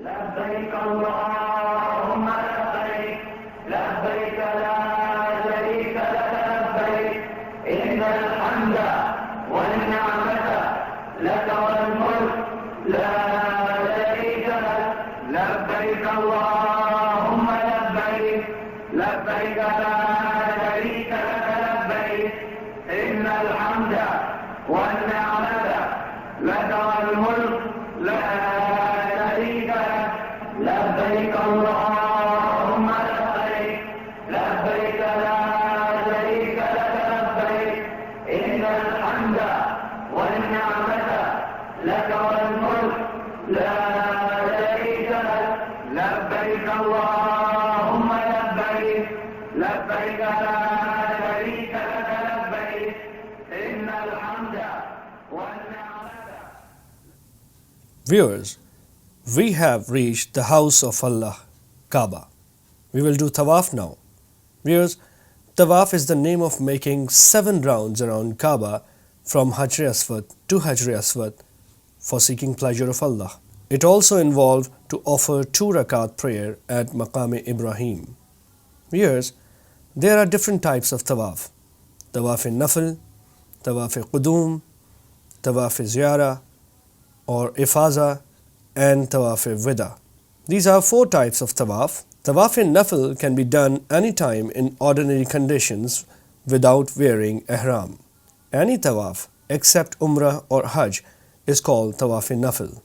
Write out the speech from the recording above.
لبيك اللهم لبيك لبيك لا شريك لك لبيك إن الحمد والنعمة لك والملك لا شريك لك لبيك اللهم لبيك لبيك لا شريك لك لبيك إن الحمد والنعمة لك والملك لا شريك لك لبيك اللهم لبيك لبيك لا شريك لك لبيك إن الحمد والنعمة لك والملك لا شريك لك لبيك اللهم لبيك لبيك لا شريك لك لبيك إن الحمد والنعمة. Viewers, we have reached the house of Allah, Kaaba. We will do Tawaf now. Viewers, Tawaf is the name of making 7 rounds around Kaaba from Hajr Aswad to Hajr Aswad for seeking pleasure of Allah. It also involved to offer 2 rakat prayer at Maqam Ibrahim. Viewers, there are different types of Tawaf. Tawaf-e-Nafl, Tawaf-e-Qudum, Tawaf-e-Ziyara or Ifaza and Tawaf-e-Wida. These are 4 types of Tawaf. Tawaf-e-Nafl can be done anytime in ordinary conditions without wearing ihram. Any Tawaf except Umrah or Hajj is called Tawaf-e-Nafl.